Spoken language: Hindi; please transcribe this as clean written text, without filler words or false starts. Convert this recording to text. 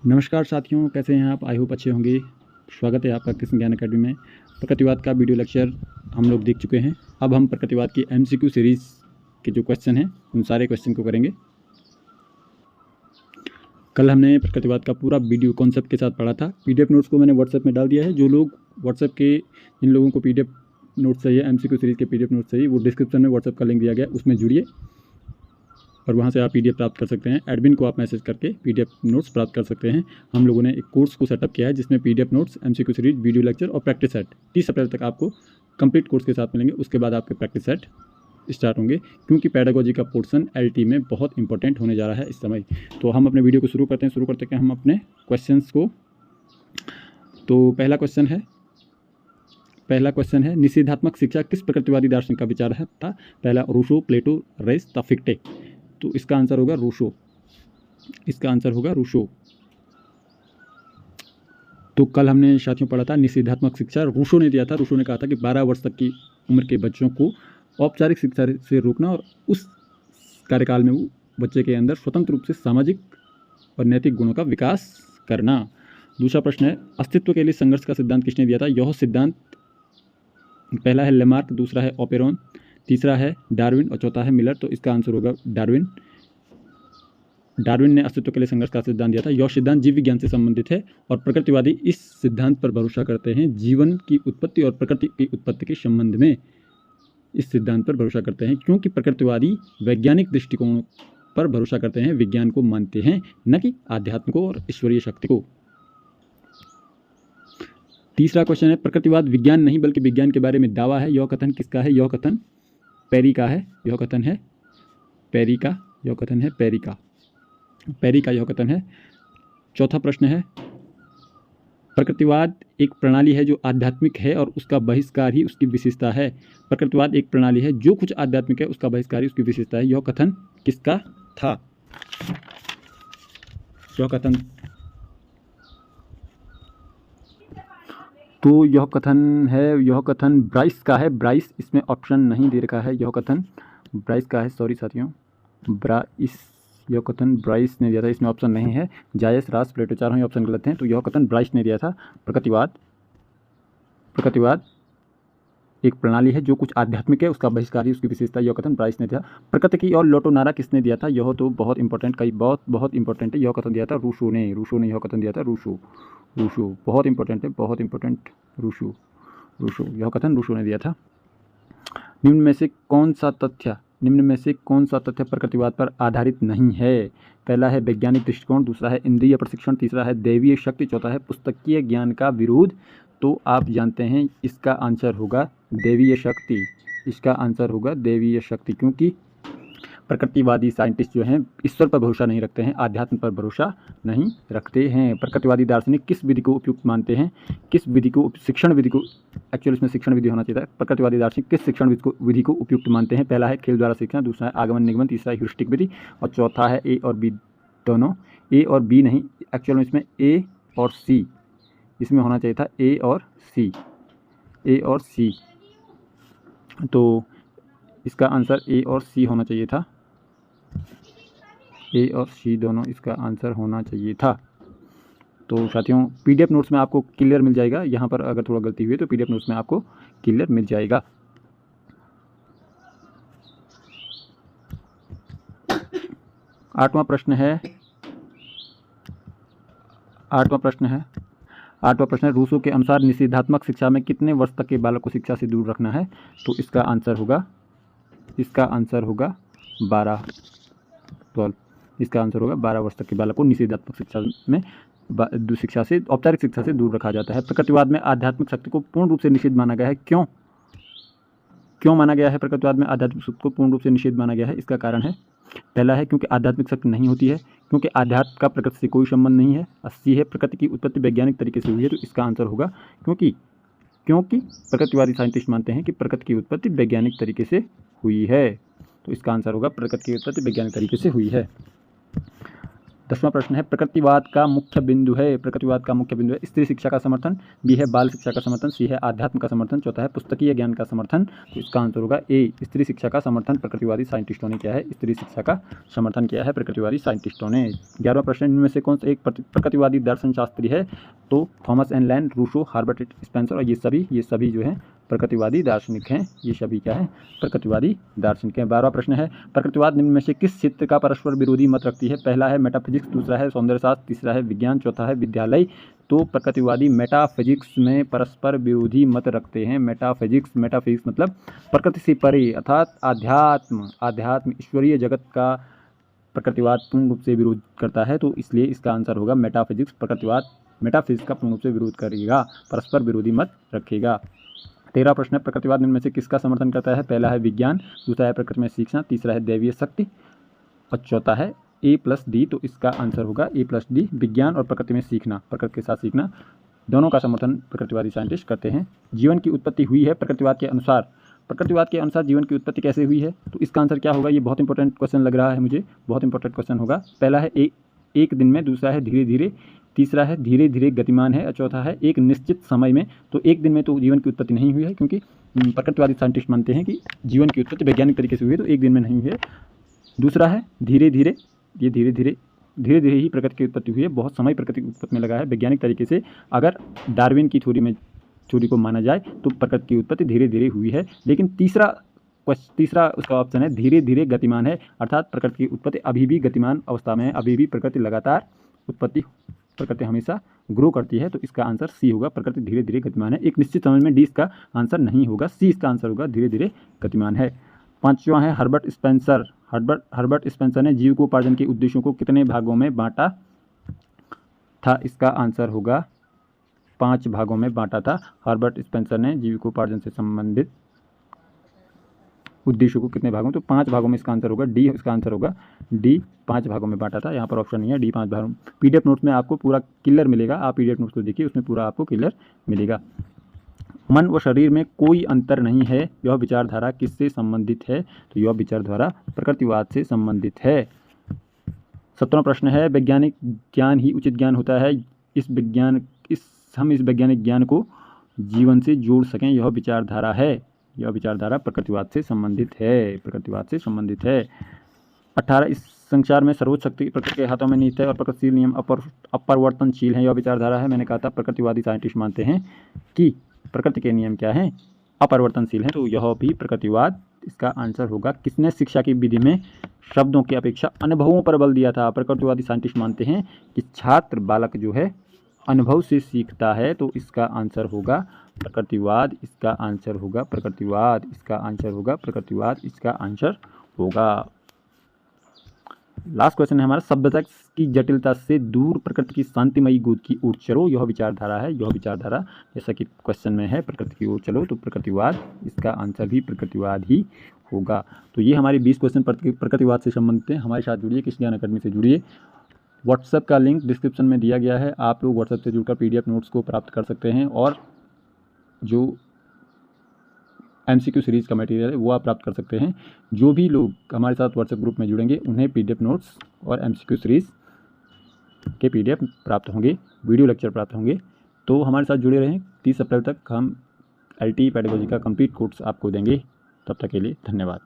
नमस्कार साथियों, कैसे हैं आप? आई होप अच्छे होंगे। स्वागत है आपका कृष्ण ज्ञान अकेडमी में। प्रकृतिवाद का वीडियो लेक्चर हम लोग देख चुके हैं। अब हम प्रकृतिवाद की एमसीक्यू सीरीज़ के जो क्वेश्चन हैं उन सारे क्वेश्चन को करेंगे। कल हमने प्रकृतिवाद का पूरा वीडियो कॉन्सेप्ट के साथ पढ़ा था। पीडीएफ नोट्स को मैंने व्हाट्सएप में डाल दिया है। जो लोग व्हाट्सएप के, जिन लोगों को पीडीएफ नोट्स चाहिए, एमसीक्यू सीरीज़ के पीडीएफ नोट्स चाहिए, वो डिस्क्रिप्शन में व्हाट्सएप का लिंक दिया गया है, उसमें जुड़िए और वहाँ से आप पीडीएफ प्राप्त कर सकते हैं। एडमिन को आप मैसेज करके पीडीएफ नोट्स प्राप्त कर सकते हैं। हम लोगों ने एक कोर्स को सेटअप किया है जिसमें PDF notes, MCQ series, video lecture और प्रैक्टिस सेट 30 अप्रैल तक आपको कंप्लीट कोर्स के साथ मिलेंगे। उसके बाद आपके प्रैक्टिस सेट स्टार्ट होंगे, क्योंकि पेडागोजी का पोर्शन एलटी में बहुत इंपॉर्टेंट होने जा रहा है इस समय। तो हम अपने वीडियो को शुरू करते हैं हम अपने क्वेश्चंस को। तो पहला क्वेश्चन है निषेधात्मक शिक्षा किस प्रकृतिवादी दार्शनिक का विचार है? पहला रूसो, प्लेटो, रेस, फिक्टे। तो इसका आंसर होगा रूसो। तो कल हमने साथियों पढ़ा था निषेधात्मक शिक्षा रूसो ने दिया था। रूसो ने कहा था कि 12 वर्ष तक की उम्र के बच्चों को औपचारिक शिक्षा से रोकना और उस कार्यकाल में वो बच्चे के अंदर स्वतंत्र रूप से सामाजिक और नैतिक गुणों का विकास करना। दूसरा प्रश्न है अस्तित्व के लिए संघर्ष का सिद्धांत किसने दिया था? यह सिद्धांत पहला है लेमार्क, दूसरा है ओपेरॉन, तीसरा है डार्विन और चौथा है मिलर। तो इसका आंसर होगा डार्विन। डार्विन ने अस्तित्व के लिए संघर्ष का सिद्धांत दिया था। यह सिद्धांत जीव विज्ञान से संबंधित है और प्रकृतिवादी इस सिद्धांत पर भरोसा करते हैं जीवन की उत्पत्ति और प्रकृति की उत्पत्ति के संबंध में। इस सिद्धांत पर भरोसा करते हैं क्योंकि प्रकृतिवादी वैज्ञानिक दृष्टिकोण पर भरोसा करते हैं, विज्ञान को मानते हैं, न कि आध्यात्म को और ईश्वरीय शक्ति को। तीसरा क्वेश्चन है प्रकृतिवाद विज्ञान नहीं बल्कि विज्ञान के बारे में दावा है। यह कथन किसका है? यह कथन पेरी का है। यह कथन है पेरी का। चौथा प्रश्न है प्रकृतिवाद एक प्रणाली है जो आध्यात्मिक है और उसका बहिष्कार ही उसकी विशेषता है। प्रकृतिवाद एक प्रणाली है जो कुछ आध्यात्मिक है, उसका बहिष्कार ही उसकी विशेषता है। यह कथन किसका था? यह कथन ब्राइस का है। ब्राइस इसमें ऑप्शन नहीं दे रखा है। यह कथन ब्राइस का है, सॉरी साथियों, यह कथन ब्राइस ने दिया था, इसमें ऑप्शन नहीं है। जायस, रास, प्लेटो, चारों ही ऑप्शन गलत हैं। तो यह कथन ब्राइस ने दिया था। प्रकृतिवाद एक प्रणाली है जो कुछ आध्यात्मिक है, उसका बहिष्कार ही उसकी विशेषता। यह कथन ब्राइस ने दिया। प्रकृति की और लोटोनारा किसने दिया था? यह तो बहुत इंपॉर्टेंट है। यह कथन दिया था रूसो ने यह कथन दिया था रूसो। बहुत इंपॉर्टेंट है, रूसो। यह कथन रूसो ने दिया था। निम्न में से कौन सा तथ्य प्रकृतिवाद पर आधारित नहीं है? पहला है वैज्ञानिक दृष्टिकोण, दूसरा है इंद्रिय प्रशिक्षण, तीसरा है दैवीय शक्ति, चौथा है पुस्तकीय ज्ञान का विरोध। तो आप जानते हैं इसका आंसर होगा दैवीय शक्ति। क्योंकि प्रकृतिवादी साइंटिस्ट जो हैं ईश्वर पर भरोसा नहीं रखते हैं, आध्यात्म पर भरोसा नहीं रखते हैं। प्रकृतिवादी दार्शनिक किस विधि को उपयुक्त मानते हैं? शिक्षण विधि को, एक्चुअली इसमें शिक्षण विधि होना चाहिए था। प्रकृतिवादी दार्शनिक किस शिक्षण विधि को उपयुक्त मानते हैं? पहला है खेल द्वारा सीखना, दूसरा है आगमन निगमन, तीसरा है ह्यूरिस्टिक विधि और चौथा है ए और बी दोनों। ए और बी नहीं, एक्चुअल में इसमें ए और सी, इसमें होना चाहिए था ए और सी। तो इसका आंसर ए और सी होना चाहिए था। ए और सी दोनों इसका आंसर होना चाहिए था। तो साथियों पीडीएफ नोट्स में आपको क्लियर मिल जाएगा। यहाँ पर अगर थोड़ा गलती हुई तो पीडीएफ नोट्स में आपको क्लियर मिल जाएगा। आठवां प्रश्न है रूसो के अनुसार निषेधात्मक शिक्षा में कितने वर्ष तक के बालक को शिक्षा से दूर रखना है? तो इसका आंसर होगा 12। इसका आंसर होगा 12 वर्ष तक के बालक को निषेधात्मक शिक्षा से औपचारिक शिक्षा से दूर रखा जाता है। प्रकृतिवाद में आध्यात्मिक शक्ति को पूर्ण रूप से निषेध माना गया है। क्यों माना गया है? प्रकृतिवाद में आध्यात्मिक शक्ति को पूर्ण रूप से निषेध माना गया है। इसका कारण है, पहला है क्योंकि आध्यात्मिक शक्ति नहीं होती है, क्योंकि आध्यात्म का प्रकृति से कोई संबंध नहीं है, 80 है प्रकृति की उत्पत्ति वैज्ञानिक तरीके से हुई है। तो इसका आंसर होगा क्योंकि प्रकृतिवादी साइंटिस्ट मानते हैं कि प्रकृति की उत्पत्ति वैज्ञानिक तरीके से हुई है। तो इसका आंसर होगा प्रकृति की उत्पत्ति वैज्ञानिक तरीके से हुई है। 10वां प्रश्न है प्रकृतिवाद का मुख्य बिंदु है। प्रकृतिवाद का मुख्य बिंदु है स्त्री शिक्षा का समर्थन, बी है बाल शिक्षा का समर्थन, सी है आध्यात्म का समर्थन, चौथा है पुस्तकीय ज्ञान का समर्थन। तो इसका आंसर होगा ए, स्त्री शिक्षा का समर्थन प्रकृतिवादी साइंटिस्टों ने किया है। स्त्री शिक्षा का समर्थन किया है प्रकृतिवादी साइंटिस्टों ने। 11वां प्रश्न, इनमें से कौन सा एक प्रकृतिवादी दर्शन शास्त्री है? तो थॉमस एन लैन, रूसो, हार्बर्ट स्पेंसर और ये सभी जो है प्रकृतिवादी दार्शनिक हैं। ये सभी क्या है? प्रकृतिवादी दार्शनिक हैं। 12वां प्रश्न है प्रकृतिवाद निम्न में से किस क्षेत्र का परस्पर विरोधी मत रखती है? पहला है मेटाफिजिक्स, दूसरा है सौंदर्यशास्त्र, तीसरा है विज्ञान, चौथा है विद्यालय। तो प्रकृतिवादी मेटाफिजिक्स में परस्पर विरोधी मत रखते हैं। मेटाफिजिक्स मतलब प्रकृति से परे अर्थात आध्यात्म ईश्वरीय जगत का प्रकृतिवाद पूर्ण रूप से विरोध करता है। तो इसलिए इसका आंसर होगा मेटाफिजिक्स। प्रकृतिवाद मेटाफिजिक्स का पूर्ण रूप से विरोध करेगा, परस्पर विरोधी मत रखेगा। 13वां प्रश्न है प्रकृतिवाद निम्न में से किसका समर्थन करता है? पहला है विज्ञान, दूसरा है प्रकृति में सीखना, तीसरा है दैवीय शक्ति और चौथा है A+D। तो इसका आंसर होगा A+D, विज्ञान और प्रकृति में सीखना, प्रकृति के साथ सीखना, दोनों का समर्थन प्रकृतिवादी साइंटिस्ट करते हैं। जीवन की उत्पत्ति हुई है प्रकृतिवाद के अनुसार। प्रकृतिवाद के अनुसार जीवन की उत्पत्ति कैसे हुई है? तो इसका आंसर क्या होगा? ये बहुत इंपॉर्टेंट क्वेश्चन लग रहा है मुझे, बहुत इंपॉर्टेंट क्वेश्चन होगा। पहला है एक दिन में, दूसरा है धीरे धीरे, तीसरा है धीरे धीरे गतिमान है और चौथा है एक निश्चित समय में। तो एक दिन में तो जीवन की उत्पत्ति नहीं हुई है, क्योंकि प्रकृतिवादी साइंटिस्ट मानते हैं कि जीवन की उत्पत्ति वैज्ञानिक तरीके से हुई है, तो एक दिन में नहीं हुई है। दूसरा है धीरे धीरे, ये धीरे धीरे ही प्रकृति की उत्पत्ति हुई है, बहुत समय प्रकृति की उत्पत्ति में लगा है वैज्ञानिक तरीके से। अगर डार्विन की थ्योरी को माना जाए तो प्रकृति की उत्पत्ति धीरे धीरे हुई है। लेकिन तीसरा उसका ऑप्शन है धीरे धीरे गतिमान है, अर्थात प्रकृति की उत्पत्ति अभी भी गतिमान अवस्था में है, अभी भी प्रकृति लगातार प्रकृति हमेशा ग्रो करती है। तो इसका आंसर सी होगा, प्रकृति धीरे धीरे गतिमान है। एक निश्चित समय में डी इसका आंसर नहीं होगा, सी इसका आंसर होगा, धीरे धीरे गतिमान है। 5वां है हर्बर्ट स्पेंसर ने जीविकोपार्जन के उद्देश्यों को कितने भागों में बांटा था? इसका आंसर होगा 5 भागों में बांटा था। हर्बर्ट स्पेंसर ने जीविकोपार्जन से संबंधित उद्देश्यों को कितने भागों? तो 5 भागों में इसका आंसर होगा डी, इसका आंसर होगा डी, 5 भागों में बांटा था। यहाँ पर ऑप्शन नहीं है, डी 5 भागों। PDF नोट्स में आपको पूरा क्लियर मिलेगा, आप PDF नोट्स को देखिए, उसमें पूरा आपको क्लियर मिलेगा। मन व शरीर में कोई अंतर नहीं है, यह विचारधारा किससे संबंधित है? तो यह विचारधारा प्रकृतिवाद से संबंधित है। 17वां प्रश्न है वैज्ञानिक ज्ञान ही उचित ज्ञान होता है, हम इस वैज्ञानिक ज्ञान को जीवन से जोड़ सकें, यह विचारधारा प्रकृतिवाद से संबंधित है। 18 इस संसार में सर्वोच्च शक्ति प्रकृति के हाथों में निहित है और प्रकृतिशील नियम अपरिवर्तनशील हैं, यह विचारधारा है। मैंने कहा था प्रकृतिवादी साइंटिस्ट मानते हैं कि प्रकृति के नियम क्या हैं? अपरिवर्तनशील हैं, तो यह भी प्रकृतिवाद इसका आंसर होगा। किसने शिक्षा की विधि में शब्दों की अपेक्षा अनुभवों पर बल दिया था? प्रकृतिवादी साइंटिस्ट मानते हैं कि छात्र बालक जो है अनुभव से सीखता है, तो इसका आंसर होगा प्रकृतिवाद, इसका आंसर होगा। लास्ट क्वेश्चन है हमारा सभ्यता की जटिलता से दूर प्रकृति की शांतिमयी गोद की ओर चलो, यह विचारधारा जैसा कि क्वेश्चन में है प्रकृति की ओर चलो, तो प्रकृतिवाद, इसका आंसर भी प्रकृतिवाद ही होगा। तो ये हमारे 20 क्वेश्चन प्रकृतिवाद से संबंधित हैं। हमारे साथ जुड़िए, कृषि ज्ञान अकादमी से जुड़िए। व्हाट्सएप का लिंक डिस्क्रिप्शन में दिया गया है, आप लोग व्हाट्सएप से जुड़कर PDF नोट्स को प्राप्त कर सकते हैं और जो MCQ सीरीज़ का मटेरियल है वो आप प्राप्त कर सकते हैं। जो भी लोग हमारे साथ व्हाट्सएप ग्रुप में जुड़ेंगे उन्हें PDF नोट्स और MCQ सीरीज़ के PDF प्राप्त होंगे, वीडियो लेक्चर प्राप्त होंगे। तो हमारे साथ जुड़े रहें। 30 अप्रैल तक हम LTE पेडागोजी का कंप्लीट कोर्स आपको देंगे। तब तक के लिए धन्यवाद।